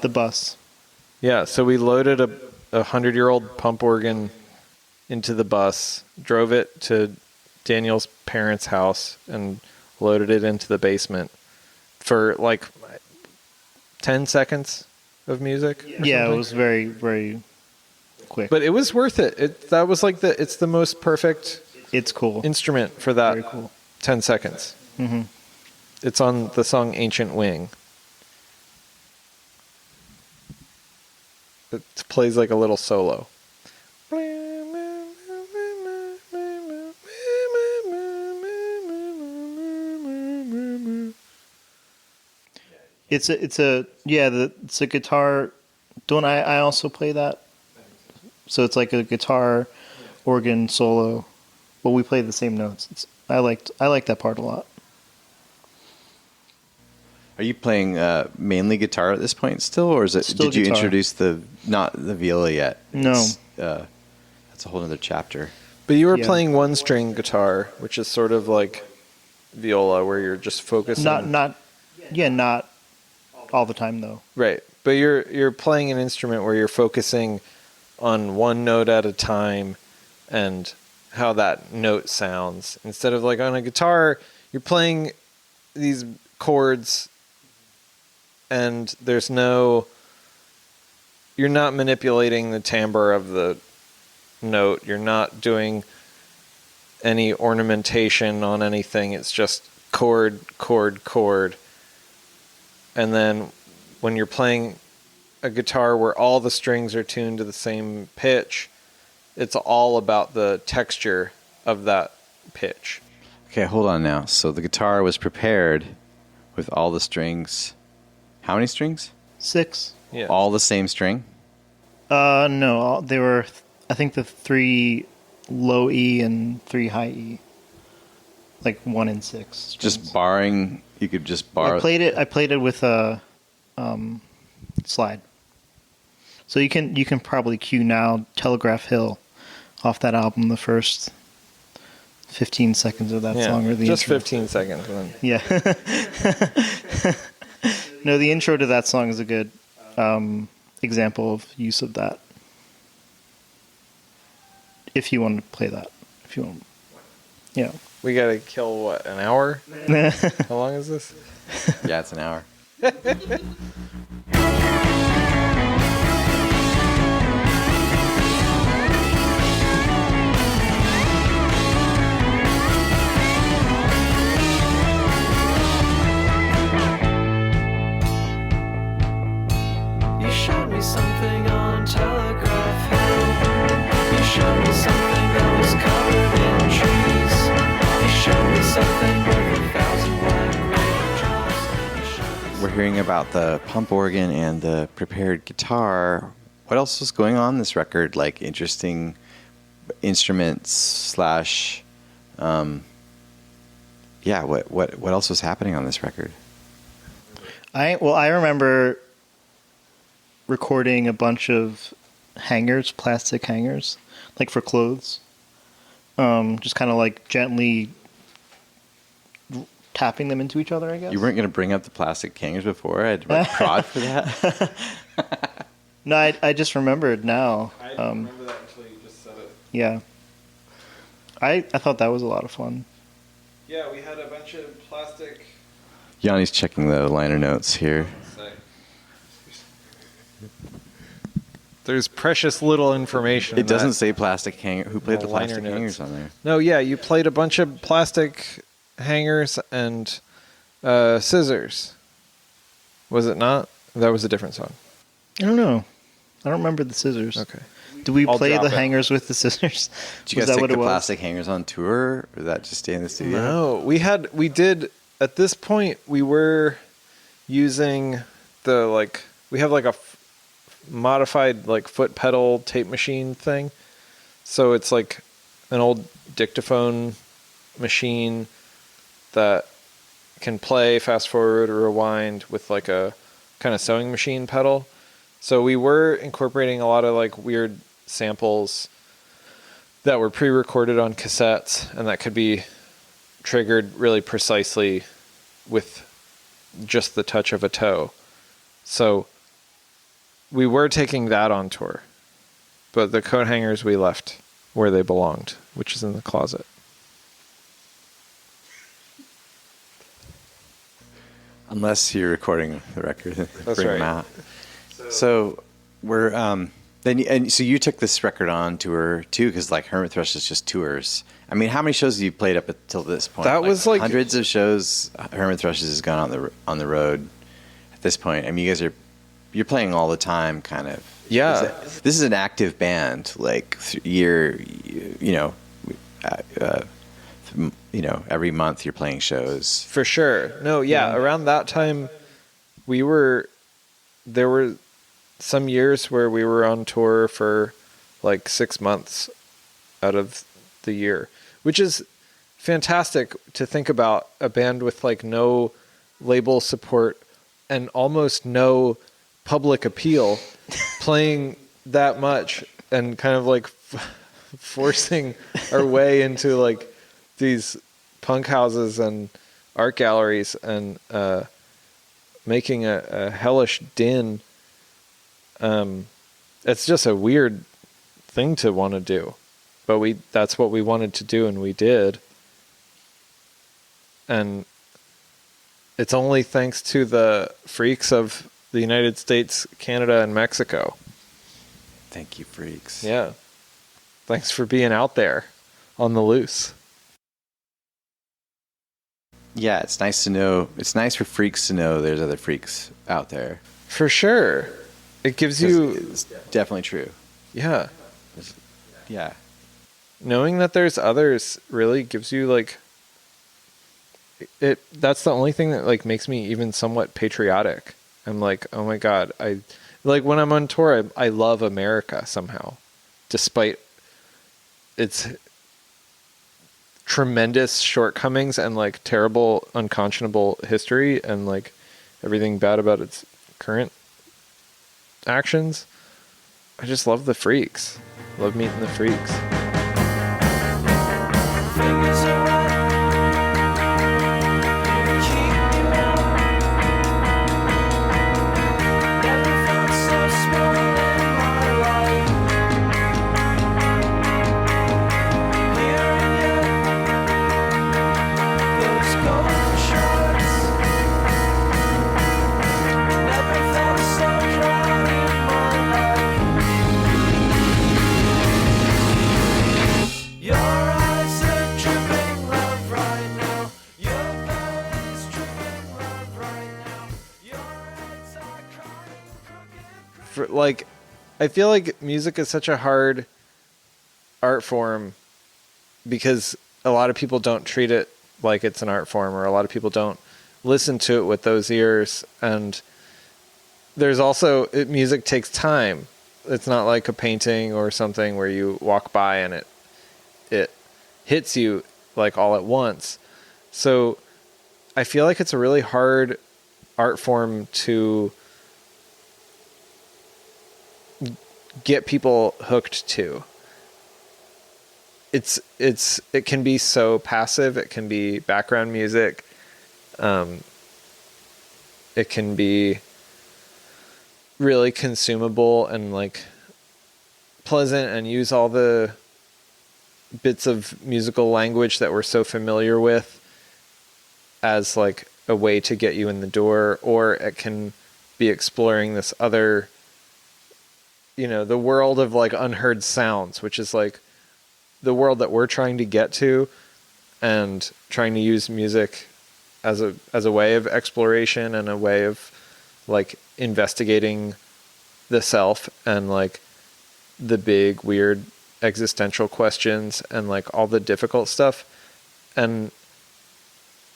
[SPEAKER 5] The bus.
[SPEAKER 3] Yeah, so we loaded a 100-year-old pump organ into the bus, drove it to Daniel's parents' house, and loaded it into the basement for like 10 seconds of music.
[SPEAKER 5] Yeah, it was very, very quick.
[SPEAKER 3] But it was worth it. That was like it's the most perfect
[SPEAKER 5] it's cool
[SPEAKER 3] instrument for that
[SPEAKER 5] very cool.
[SPEAKER 3] 10 seconds.
[SPEAKER 5] Mm-hmm.
[SPEAKER 3] It's on the song Ancient Wing. It plays like a little solo.
[SPEAKER 5] It's a guitar. Don't I also play that? So it's like a guitar organ solo. Well, we play the same notes. I like that part a lot.
[SPEAKER 4] Are you playing mainly guitar at this point still, or is it?
[SPEAKER 5] Still
[SPEAKER 4] did you
[SPEAKER 5] guitar.
[SPEAKER 4] introduce not the viola yet?
[SPEAKER 5] No.
[SPEAKER 4] That's a whole other chapter.
[SPEAKER 3] But you were
[SPEAKER 5] Yeah.
[SPEAKER 3] playing one-string guitar, which is sort of like viola, where you're just focusing.
[SPEAKER 5] Not all the time though.
[SPEAKER 3] Right, but you're playing an instrument where you're focusing on one note at a time and how that note sounds. Instead of like on a guitar, you're playing these chords and you're not manipulating the timbre of the note. You're not doing any ornamentation on anything. It's just chord, chord, chord. And then when you're playing a guitar where all the strings are tuned to the same pitch, it's all about the texture of that pitch.
[SPEAKER 4] Okay, hold on now. So the guitar was prepared with all the strings. How many strings?
[SPEAKER 5] 6.
[SPEAKER 3] Yeah.
[SPEAKER 4] All the same string?
[SPEAKER 5] No, they were. I think the 3 low E and 3 high E, like 1 and 6. Strings.
[SPEAKER 4] Just barring. You could just bar.
[SPEAKER 5] I played it with a slide. So you can probably cue now Telegraph Hill off that album, the first 15 seconds of that song, or the
[SPEAKER 3] just
[SPEAKER 5] intro.
[SPEAKER 3] 15 seconds. Then.
[SPEAKER 5] Yeah. No, the intro to that song is a good example of use of that. If you want to play that, if you want, yeah.
[SPEAKER 3] We gotta kill what, an hour? How long is this?
[SPEAKER 4] Yeah, it's an hour.
[SPEAKER 9] You showed me something on Telegraph Hill. You showed me something that was covered in trees. You showed me something with 1,000 black raindrops.
[SPEAKER 4] We're hearing about the pump organ and the prepared guitar. What else was going on this record? Like interesting instruments slash, yeah. What else was happening on this record?
[SPEAKER 5] I remember recording a bunch of hangers, plastic hangers, like for clothes. Just kind of like gently tapping them into each other, I guess.
[SPEAKER 4] You weren't going to bring up the plastic hangers before? I had to like, prod for that.
[SPEAKER 5] No, I just remembered now.
[SPEAKER 3] I didn't remember that until you just said it.
[SPEAKER 5] Yeah. I thought that was a lot of fun.
[SPEAKER 3] Yeah, we had a bunch of plastic.
[SPEAKER 4] Yanni's checking the liner notes here.
[SPEAKER 3] There's precious little information.
[SPEAKER 4] It doesn't say plastic hanger. Who played the
[SPEAKER 3] liner
[SPEAKER 4] plastic
[SPEAKER 3] notes.
[SPEAKER 4] hangers on there?
[SPEAKER 3] No, yeah, you played a bunch of plastic hangers and scissors. Was it not? That was a different song.
[SPEAKER 5] I don't know. I don't remember the scissors.
[SPEAKER 3] Okay.
[SPEAKER 5] Did we
[SPEAKER 3] I'll
[SPEAKER 5] play
[SPEAKER 3] drop
[SPEAKER 5] the
[SPEAKER 3] it.
[SPEAKER 5] hangers with the scissors?
[SPEAKER 4] Did you
[SPEAKER 5] Was
[SPEAKER 4] guys
[SPEAKER 5] that
[SPEAKER 4] take
[SPEAKER 5] what
[SPEAKER 4] the
[SPEAKER 5] it was?
[SPEAKER 4] plastic hangers on tour, or did that just stay in the studio?
[SPEAKER 3] No, we did at this point we were using we have like a modified like foot pedal tape machine thing. So it's like an old dictaphone machine that can play fast forward or rewind with like a kind of sewing machine pedal. So we were incorporating a lot of like weird samples that were pre-recorded on cassettes and that could be triggered really precisely with just the touch of a toe. So we were taking that on tour, but the coat hangers we left where they belonged, which is in the closet.
[SPEAKER 4] Unless you're recording the record,
[SPEAKER 3] That's
[SPEAKER 4] bring them
[SPEAKER 3] right.
[SPEAKER 4] out. So we're so you took this record on tour too, because like Hermit Thrushes just tours. I mean, how many shows have you played up until this point?
[SPEAKER 3] That was like
[SPEAKER 4] hundreds of shows. Hermit Thrushes has gone on the road at this point. I mean, you guys you're playing all the time, kind of.
[SPEAKER 3] Yeah.
[SPEAKER 4] This is an active band, like every month you're playing shows.
[SPEAKER 3] For sure. No, yeah, around that time there were some years where we were on tour for like 6 months out of the year, which is fantastic to think about a band with like no label support and almost no public appeal playing that much and kind of like forcing our way into like these punk houses and art galleries and making a hellish din. It's just a weird thing to want to do, but that's what we wanted to do and we did. And it's only thanks to the freaks of the United States, Canada, and Mexico.
[SPEAKER 4] Thank you, freaks.
[SPEAKER 3] Yeah. Thanks for being out there on the loose.
[SPEAKER 4] Yeah, it's nice to know. It's nice for freaks to know there's other freaks out there.
[SPEAKER 3] For sure. It gives you...
[SPEAKER 4] It's definitely true.
[SPEAKER 3] Yeah.
[SPEAKER 4] Yeah.
[SPEAKER 3] Knowing that there's others really gives you like that's the only thing that like makes me even somewhat patriotic. I'm like, oh my God, I like when I'm on tour, I love America somehow, despite its tremendous shortcomings and like terrible, unconscionable history and like everything bad about its current actions. I just love the freaks. Love meeting the freaks.
[SPEAKER 9] Fingers are right. Keep me warm. Never felt so small in my life. Hearing you, those golden shorts. Never felt so proud in my life. Your eyes are dripping love right now. Your belly's dripping love right now. Your eyes are crying crooked.
[SPEAKER 3] For, like, I feel like music is such a hard art form because a lot of people don't treat it like it's an art form, or a lot of people don't listen to it with those ears. And there's also, music takes time. It's not like a painting or something where you walk by and it hits you like all at once. So I feel like it's a really hard art form to get people hooked to. It can be so passive. It can be background music. It can be really consumable and like pleasant and use all the bits of musical language that we're so familiar with as like a way to get you in the door, or it can be exploring this other, the world of like unheard sounds, which is like the world that we're trying to get to, and trying to use music as a way of exploration and a way of like investigating the self and like the big weird existential questions and like all the difficult stuff. And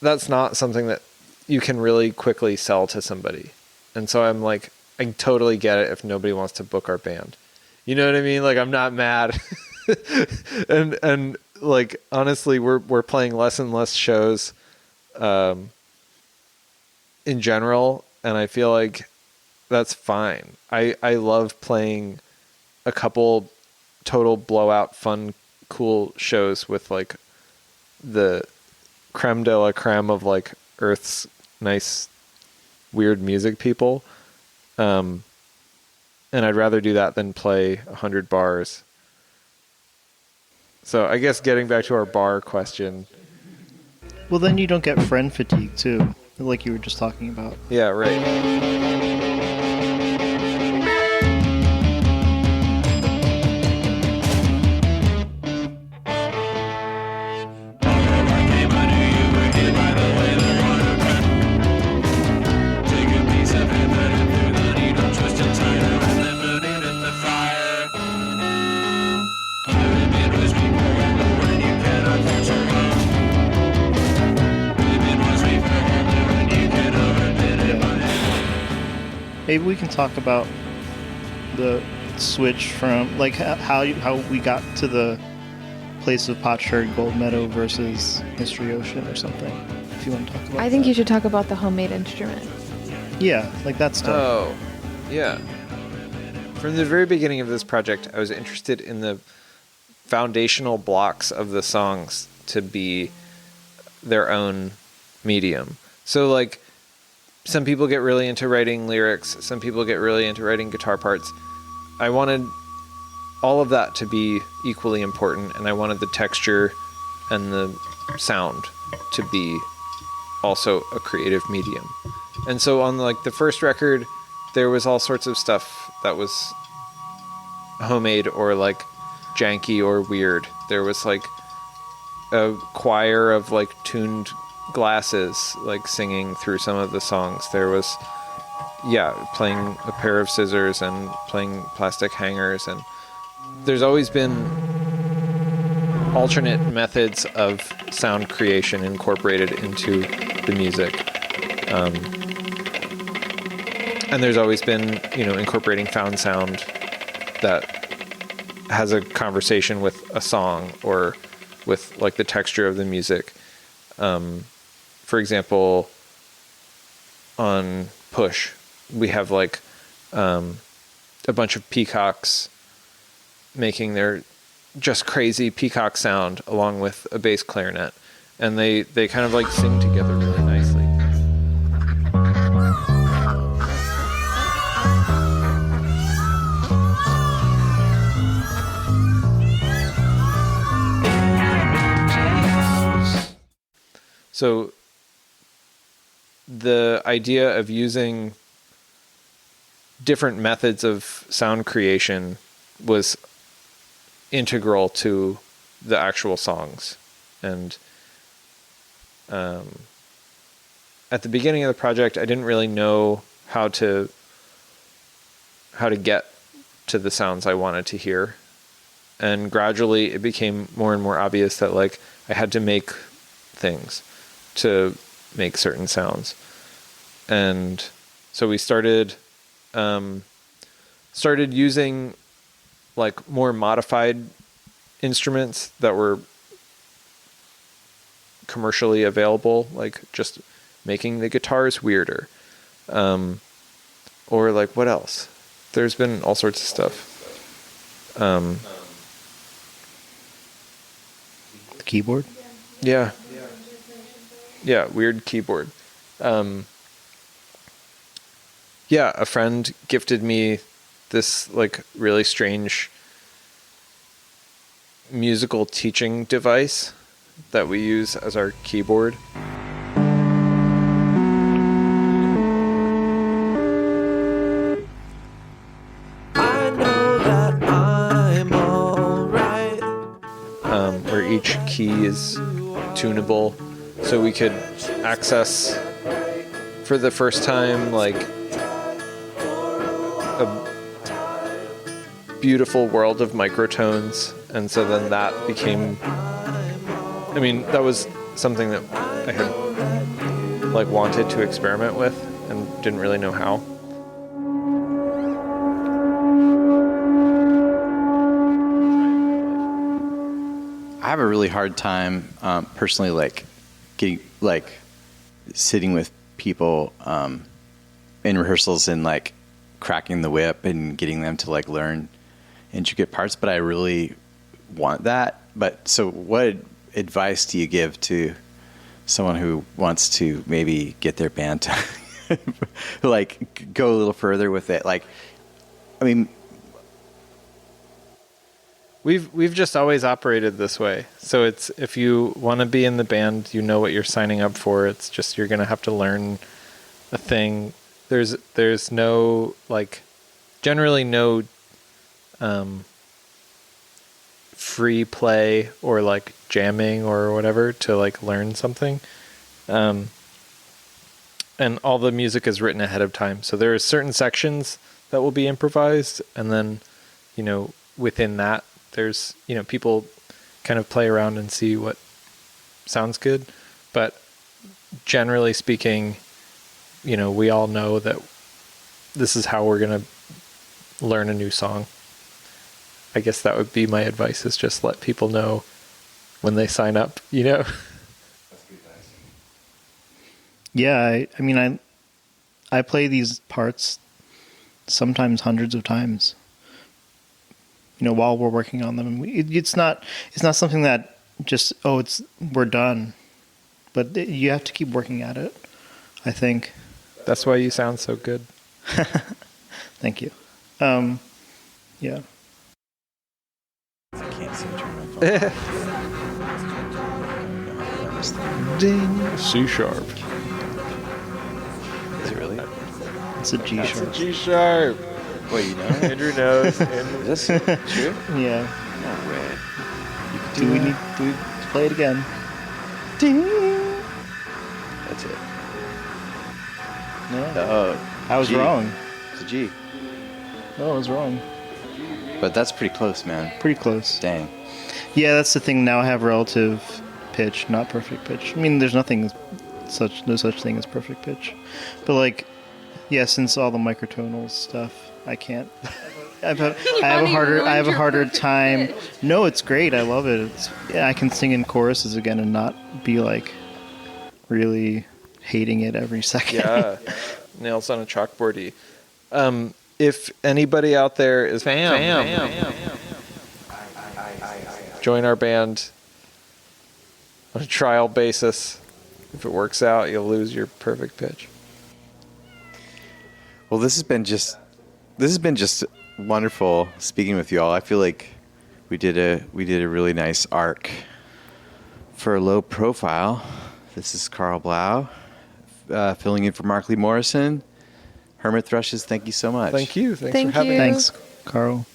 [SPEAKER 3] that's not something that you can really quickly sell to somebody. And so I'm like, I totally get it if nobody wants to book our band. You know what I mean? Like, I'm not mad. and like, honestly, we're playing less and less shows in general, and I feel like that's fine. I love playing a couple total blowout fun cool shows with like the creme de la creme of like Earth's nice weird music people, and I'd rather do that than play 100 bars. So I guess getting back to our bar question.
[SPEAKER 5] Well, then you don't get friend fatigue too, like you were just talking about.
[SPEAKER 3] Yeah, right.
[SPEAKER 5] Maybe we can talk about the switch from like how we got to the place of Potsherd Gold Meadow versus Mystery Ocean or something. If you want to talk about
[SPEAKER 6] I think
[SPEAKER 5] that.
[SPEAKER 6] you should talk about the homemade instrument.
[SPEAKER 5] Yeah, like that stuff.
[SPEAKER 3] Oh, yeah. From the very beginning of this project, I was interested in the foundational blocks of the songs to be their own medium. So like, some people get really into writing lyrics. Some people get really into writing guitar parts. I wanted all of that to be equally important, and I wanted the texture and the sound to be also a creative medium. And so on like the first record, there was all sorts of stuff that was homemade or like janky or weird. There was like a choir of like tuned glasses like singing through some of the songs. There was playing a pair of scissors and playing plastic hangers, and there's always been alternate methods of sound creation incorporated into the music. And there's always been, incorporating found sound that has a conversation with a song or with like the texture of the music. For example, on Push, we have like a bunch of peacocks making their just crazy peacock sound along with a bass clarinet, and they kind of like sing together really nicely. So the idea of using different methods of sound creation was integral to the actual songs. And at the beginning of the project, I didn't really know how to get to the sounds I wanted to hear. And gradually it became more and more obvious that like I had to make things to make certain sounds. And so we started using like more modified instruments that were commercially available, like just making the guitars weirder. Or like, what else? There's been all sorts of stuff.
[SPEAKER 5] The keyboard?
[SPEAKER 3] Yeah. Yeah, weird keyboard. Yeah, a friend gifted me this like really strange musical teaching device that we use as our keyboard.
[SPEAKER 9] I know that I'm alright.
[SPEAKER 3] Where each key is tunable, so we could access for the first time like a beautiful world of microtones. And so then that became, that was something that I had like wanted to experiment with and didn't really know how.
[SPEAKER 4] I have a really hard time personally, like getting like sitting with people in rehearsals and like cracking the whip and getting them to like learn intricate parts. But I really want that. But so what advice do you give to someone who wants to maybe get their band to like go a little further with it? Like, I mean,
[SPEAKER 3] We've just always operated this way. So it's, if you want to be in the band, you know what you're signing up for. It's just, you're going to have to learn a thing. There's no, like, generally no free play or like jamming or whatever to like learn something. And all the music is written ahead of time. So there are certain sections that will be improvised, and then, within that, there's, people kind of play around and see what sounds good. But generally speaking, we all know that this is how we're going to learn a new song. I guess that would be my advice, is just let people know when they sign up, That's good advice.
[SPEAKER 5] Yeah, I play these parts sometimes hundreds of times. While we're working on them, it's not something that just we're done, but you have to keep working at it, I think.
[SPEAKER 3] That's why you sound so good.
[SPEAKER 5] Thank you. Yeah.
[SPEAKER 4] I can't see turn my phone.
[SPEAKER 3] Ding. C sharp.
[SPEAKER 4] Is it really?
[SPEAKER 5] It's a G sharp.
[SPEAKER 3] G sharp.
[SPEAKER 4] Wait, you know?
[SPEAKER 3] Andrew knows.
[SPEAKER 4] Is this true?
[SPEAKER 5] Yeah.
[SPEAKER 4] No way.
[SPEAKER 5] Do we play it again?
[SPEAKER 4] Ding. That's it.
[SPEAKER 5] No. I was
[SPEAKER 4] G.
[SPEAKER 5] wrong.
[SPEAKER 4] It's a G.
[SPEAKER 5] No, I was wrong.
[SPEAKER 4] But that's pretty close, man.
[SPEAKER 5] Pretty close.
[SPEAKER 4] Dang.
[SPEAKER 5] Yeah, that's the thing. Now I have relative pitch, not perfect pitch. I mean, there's no such thing as perfect pitch. But like, yeah, since all the microtonal stuff, I can't. I have a harder time. No, it's great. I love it. I can sing in choruses again and not be like really hating it every second.
[SPEAKER 3] Yeah, nails on a chalkboardy. If anybody out there is join our band on a trial basis. If it works out, you'll lose your perfect pitch.
[SPEAKER 4] Well, this has been just wonderful speaking with you all. I feel like we did a really nice arc for Low Profile. This is Karl Blau, filling in for Markly Morrison. Hermit Thrushes, thank you so much.
[SPEAKER 3] Thank you. Thanks
[SPEAKER 6] Thank
[SPEAKER 3] for having
[SPEAKER 6] you.
[SPEAKER 3] me.
[SPEAKER 5] Thanks, Carl.